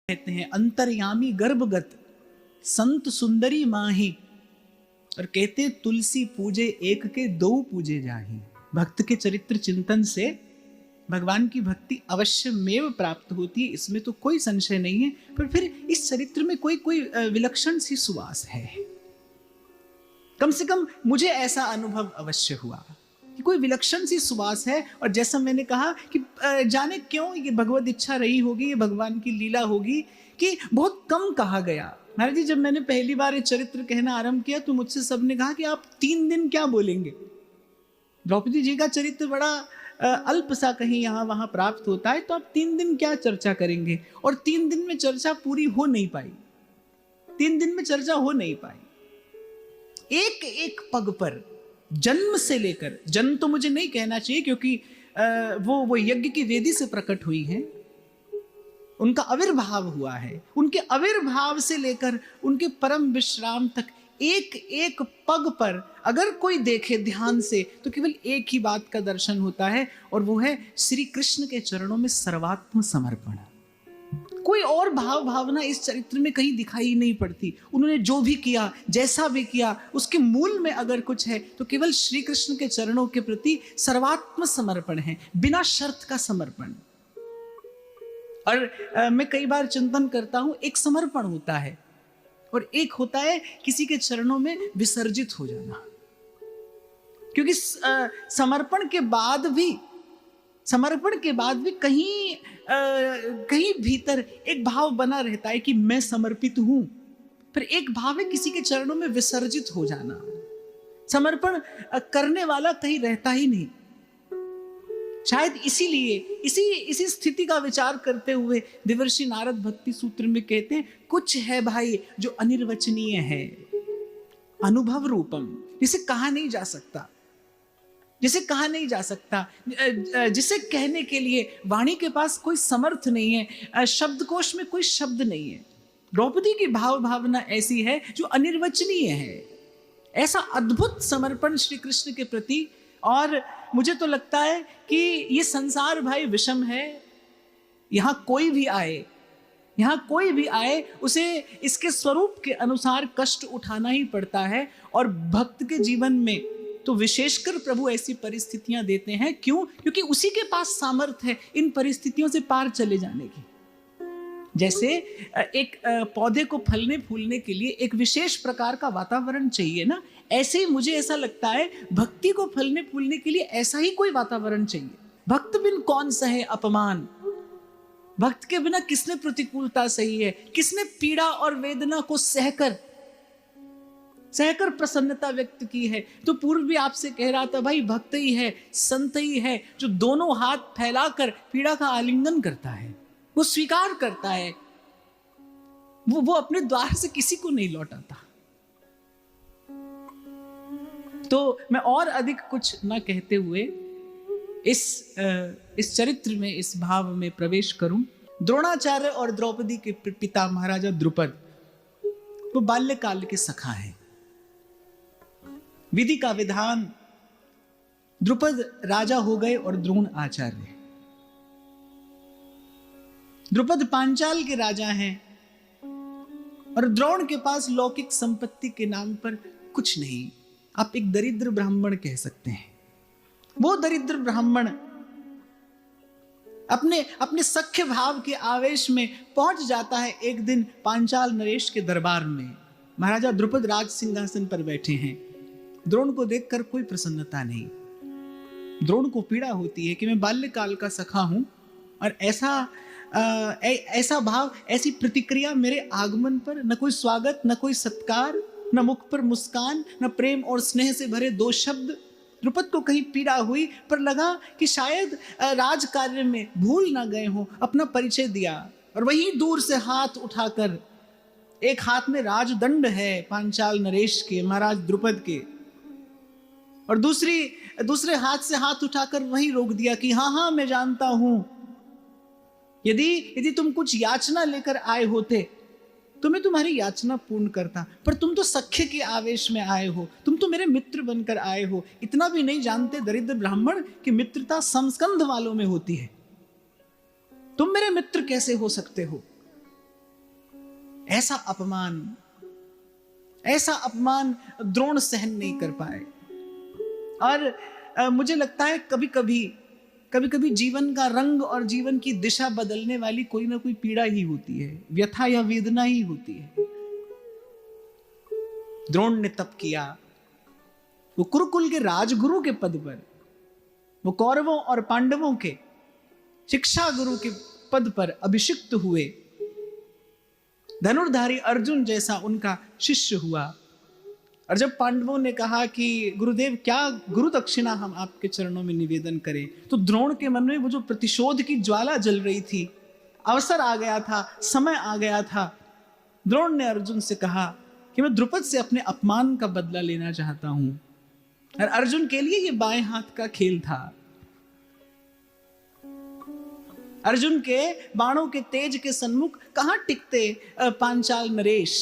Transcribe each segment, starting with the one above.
कहते हैं अंतर्यामी गर्भगत संत सुंदरी माही, और कहते हैं तुलसी पूजे एक के दो पूजे जाही। भक्त के चरित्र चिंतन से भगवान की भक्ति अवश्य मेव प्राप्त होती है, इसमें तो कोई संशय नहीं है। पर फिर इस चरित्र में कोई विलक्षण सी सुवास है। कम से कम मुझे ऐसा अनुभव अवश्य हुआ कि कोई विलक्षण सी सुवास है। और जैसा मैंने कहा कि जाने क्यों ये भगवत इच्छा रही होगी, ये भगवान की लीला होगी कि बहुत कम कहा गया। महाराज जी, जब मैंने पहली बार ये चरित्र कहना आरंभ किया तो मुझसे सबने कहा कि आप 3 दिन क्या बोलेंगे। द्रौपदी जी का चरित्र बड़ा अल्प सा कहीं यहाँ वहां प्राप्त होता है, तो आप 3 दिन क्या चर्चा करेंगे। और 3 दिन में चर्चा पूरी हो नहीं पाई, 3 दिन में चर्चा हो नहीं पाई। एक एक पग पर जन्म से लेकर, जन्म तो मुझे नहीं कहना चाहिए क्योंकि वो यज्ञ की वेदी से प्रकट हुई हैं, उनका आविर्भाव हुआ है। उनके आविर्भाव से लेकर उनके परम विश्राम तक एक एक पग पर अगर कोई देखे ध्यान से तो केवल एक ही बात का दर्शन होता है, और वो है श्री कृष्ण के चरणों में सर्वात्म समर्पण। कोई और भाव भावना इस चरित्र में कहीं दिखाई नहीं पड़ती। उन्होंने जो भी किया, जैसा भी किया, उसके मूल में अगर कुछ है तो केवल श्री कृष्ण के चरणों के प्रति सर्वात्म समर्पण है, बिना शर्त का समर्पण। और मैं कई बार चिंतन करता हूं, एक समर्पण होता है और एक होता है किसी के चरणों में विसर्जित हो जाना। क्योंकि समर्पण के बाद भी कहीं भीतर एक भाव बना रहता है कि मैं समर्पित हूं। फिर एक भाव है किसी के चरणों में विसर्जित हो जाना। समर्पण करने वाला कहीं रहता ही नहीं। शायद इसीलिए इसी स्थिति का विचार करते हुए देवर्षि नारद भक्ति सूत्र में कहते हैं, कुछ है भाई जो अनिर्वचनीय है, अनुभव रूपम, जिसे कहा नहीं जा सकता, जिसे कहने के लिए वाणी के पास कोई समर्थ नहीं है, शब्दकोश में कोई शब्द नहीं है। द्रौपदी की भाव भावना ऐसी है जो अनिर्वचनीय है। ऐसा अद्भुत समर्पण श्री कृष्ण के प्रति। और मुझे तो लगता है कि ये संसार भाई विषम है। यहां कोई भी आए उसे इसके स्वरूप के अनुसार कष्ट उठाना ही पड़ता है। और भक्त के जीवन में तो विशेषकर प्रभु ऐसी परिस्थितियां देते हैं। क्यों? क्योंकि उसी के पास सामर्थ्य है इन परिस्थितियों से पार चले जाने की। जैसे एक पौधे को फलने फूलने के लिए एक विशेष प्रकार का वातावरण चाहिए ना, ऐसे ही मुझे ऐसा लगता है भक्ति को फलने फूलने के लिए ऐसा ही कोई वातावरण चाहिए। भक्त बिन कौन सहे अपमान, भक्त के बिना किसने प्रतिकूलता सही है, किसने पीड़ा और वेदना को सहकर प्रसन्नता व्यक्त की है। तो पूर्व भी आपसे कह रहा था भाई, भक्त ही है, संत ही है जो दोनों हाथ फैलाकर पीड़ा का आलिंगन करता है, वो स्वीकार करता है, वो अपने द्वार से किसी को नहीं लौटाता। तो मैं और अधिक कुछ न कहते हुए इस चरित्र में, इस भाव में प्रवेश करूं। द्रोणाचार्य और द्रौपदी के पिता महाराजा द्रुपद, वो बाल्यकाल के सखा हैं। विधि का विधान, द्रुपद राजा हो गए और द्रोण आचार्य। द्रुपद पांचाल के राजा हैं और द्रोण के पास लौकिक संपत्ति के नाम पर कुछ नहीं। आप एक दरिद्र ब्राह्मण कह सकते हैं। वो दरिद्र ब्राह्मण अपने सख्य भाव के आवेश में पहुंच जाता है एक दिन पांचाल नरेश के दरबार में। महाराजा द्रुपद राज सिंहासन पर बैठे हैं। द्रोण को देखकर कोई प्रसन्नता नहीं। द्रोण को पीड़ा होती है कि मैं बाल्यकाल का सखा हूं और ऐसा भाव, ऐसी प्रतिक्रिया मेरे आगमन पर, न कोई स्वागत, न कोई सत्कार, न मुख पर मुस्कान, न प्रेम और स्नेह से भरे 2 शब्द। द्रुपद को कहीं पीड़ा हुई, पर लगा कि शायद राज कार्य में भूल ना गए हों। अपना परिचय दिया और वहीं दूर से हाथ उठाकर, एक हाथ में राजदंड है पांचाल नरेश के, महाराज द्रुपद के, और दूसरे हाथ से हाथ उठाकर वहीं रोक दिया कि हाँ मैं जानता हूं, यदि तुम कुछ याचना लेकर आए होते तो मैं तुम्हारी याचना पूर्ण करता, पर तुम तो सख्य के आवेश में आए हो, तुम तो मेरे मित्र बनकर आए हो। इतना भी नहीं जानते दरिद्र ब्राह्मण कि मित्रता समस्कंध वालों में होती है। तुम मेरे मित्र कैसे हो सकते हो? ऐसा अपमान, ऐसा अपमान द्रोण सहन नहीं कर पाए। और मुझे लगता है कभी कभी जीवन का रंग और जीवन की दिशा बदलने वाली कोई ना कोई पीड़ा ही होती है, व्यथा या वेदना ही होती है। द्रोण ने तप किया, वो कुरुकुल के राजगुरु के पद पर, वो कौरवों और पांडवों के शिक्षा गुरु के पद पर अभिषिक्त हुए, धनुर्धारी अर्जुन जैसा उनका शिष्य हुआ। और जब पांडवों ने कहा कि गुरुदेव क्या गुरु दक्षिणा हम आपके चरणों में निवेदन करें, तो द्रोण के मन में वो जो प्रतिशोध की ज्वाला जल रही थी, अवसर आ गया था, समय आ गया था। द्रोण ने अर्जुन से कहा कि मैं द्रुपद से अपने अपमान का बदला लेना चाहता हूं। और अर्जुन के लिए ये बाएं हाथ का खेल था। अर्जुन के बाणों के तेज के सन्मुख कहां टिकते पांचाल नरेश।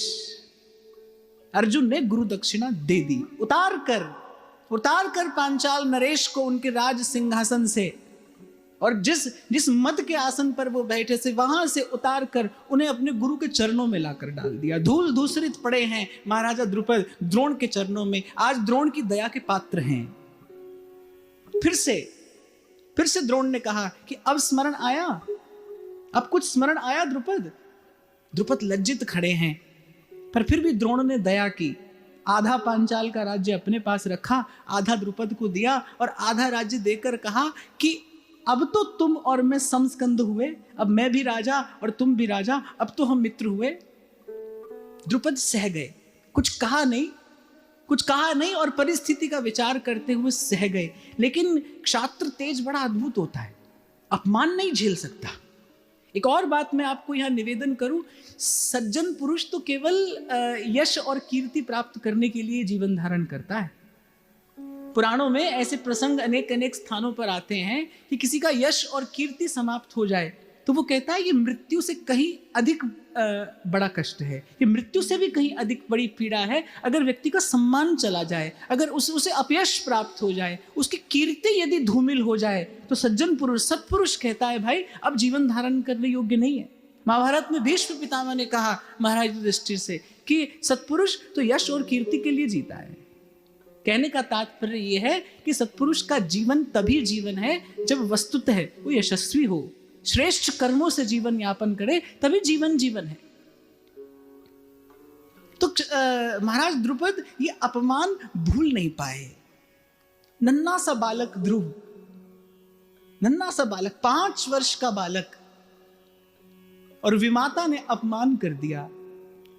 अर्जुन ने गुरु दक्षिणा दे दी, उतार कर पांचाल नरेश को उनके राज सिंहासन से, और जिस मद के आसन पर वो बैठे से वहां से उतार कर उन्हें अपने गुरु के चरणों में लाकर डाल दिया। धूल धूसरित पड़े हैं महाराजा द्रुपद द्रोण के चरणों में, आज द्रोण की दया के पात्र हैं। फिर से द्रोण ने कहा कि अब स्मरण आया, अब कुछ स्मरण आया द्रुपद लज्जित खड़े हैं, पर फिर भी द्रोण ने दया की। आधा पांचाल का राज्य अपने पास रखा, आधा द्रुपद को दिया और आधा राज्य देकर कहा कि अब तो तुम और मैं समस्कंद हुए, अब मैं भी राजा और तुम भी राजा, अब तो हम मित्र हुए। द्रुपद सह गए, कुछ कहा नहीं और परिस्थिति का विचार करते हुए सह गए। लेकिन क्षात्र तेज बड़ा अद्भुत होता है, अपमान नहीं झेल सकता। एक और बात मैं आपको यहां निवेदन करूं, सज्जन पुरुष तो केवल यश और कीर्ति प्राप्त करने के लिए जीवन धारण करता है। पुराणों में ऐसे प्रसंग अनेक स्थानों पर आते हैं कि किसी का यश और कीर्ति समाप्त हो जाए तो वो कहता है ये मृत्यु से कहीं अधिक बड़ा कष्ट है, ये मृत्यु से भी कहीं अधिक बड़ी पीड़ा है अगर व्यक्ति का सम्मान चला जाए, अगर उसे अपयश प्राप्त हो जाए, उसकी कीर्ति यदि धूमिल हो जाए, तो सज्जन पुरुष सत्पुरुष कहता है भाई अब जीवन धारण करने योग्य नहीं है। महाभारत में भीष्म पितामह ने कहा महाराज युधिष्ठिर से कि सत्पुरुष तो यश और कीर्ति के लिए जीता है। कहने का तात्पर्य यह है कि सत्पुरुष का जीवन तभी जीवन है जब वस्तुतः वो यशस्वी हो, श्रेष्ठ कर्मों से जीवन यापन करे, तभी जीवन है। तो महाराज द्रुपद ये अपमान भूल नहीं पाए। नन्हा सा बालक ध्रुव, नन्हा सा बालक, 5 वर्ष का बालक, और विमाता ने अपमान कर दिया।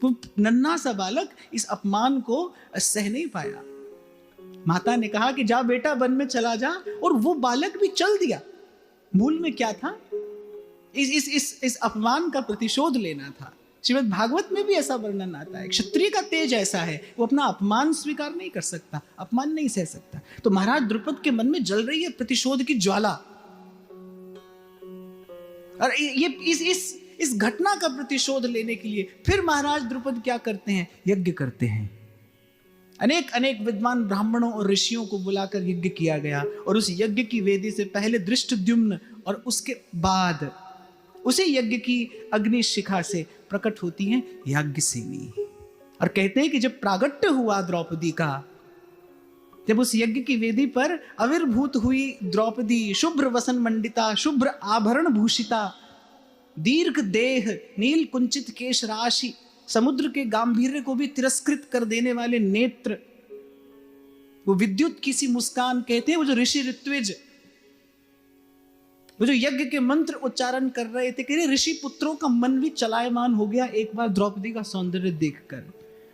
वो नन्हा सा बालक इस अपमान को सह नहीं पाया। माता ने कहा कि जा बेटा वन में चला जा, और वो बालक भी चल दिया। मूल में क्या था? इस अपमान का प्रतिशोध लेना था। श्रीमद् भागवत में भी ऐसा वर्णन आता है। क्षत्रिय का तेज ऐसा है, वो अपना अपमान स्वीकार नहीं कर सकता, अपमान नहीं सह सकता। तो महाराज द्रुपद के मन में जल रही है प्रतिशोध की ज्वाला, और ये इस घटना का प्रतिशोध लेने के लिए फिर महाराज द्रुपद क्या करते हैं? यज्ञ करते हैं। अनेक विद्वान ब्राह्मणों और ऋषियों को बुलाकर यज्ञ किया गया, और उस यज्ञ की वेदी से पहले धृष्टद्युम्न और उसके बाद उसी यज्ञ की अग्नि शिखा से प्रकट होती हैं याज्ञसेनी। और कहते हैं कि जब प्रागट्य हुआ द्रौपदी का, जब उस यज्ञ की वेदी पर आविर्भूत हुई द्रौपदी, शुभ्र वसन मंडिता, शुभ्र आभरण भूषिता, दीर्घ देह, नील कुंचित केश राशि, समुद्र के गांभीर्य को भी तिरस्कृत कर देने वाले नेत्र, वो विद्युत की सी मुस्कान, कहते हैं वो जो ऋषि ऋत्विज, वो जो यज्ञ के मंत्र उच्चारण कर रहे थे, कह रहे ऋषि पुत्रों का मन भी चलायमान हो गया एक बार द्रौपदी का सौंदर्य देखकर।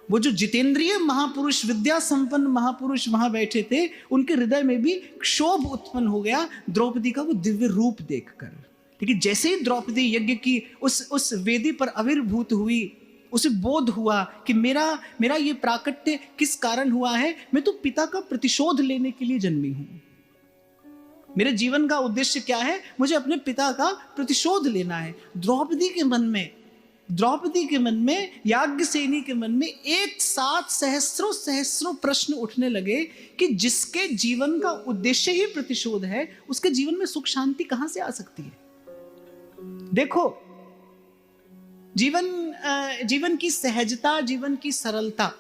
वो जो जितेंद्रिय महापुरुष, विद्या संपन्न महापुरुष वहां बैठे थे, उनके हृदय में भी क्षोभ उत्पन्न हो गया द्रौपदी का वो दिव्य रूप देखकर। लेकिन जैसे ही द्रौपदी यज्ञ की उस वेदी पर आविर्भूत हुई, उसे बोध हुआ कि मेरा ये प्राकट्य किस कारण हुआ है। मैं तो पिता का प्रतिशोध लेने के लिए जन्मी हूं। मेरे जीवन का उद्देश्य क्या है? मुझे अपने पिता का प्रतिशोध लेना है। द्रौपदी के मन में, याज्ञसेनी के मन में एक साथ सहस्रों प्रश्न उठने लगे कि जिसके जीवन का उद्देश्य ही प्रतिशोध है, उसके जीवन में सुख शांति कहां से आ सकती है? देखो, जीवन की सहजता, जीवन की सरलता,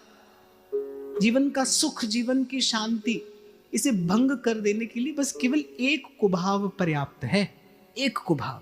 जीवन का सुख, जीवन की शांति, इसे भंग कर देने के लिए बस केवल एक कुभाव पर्याप्त है। एक कुभाव।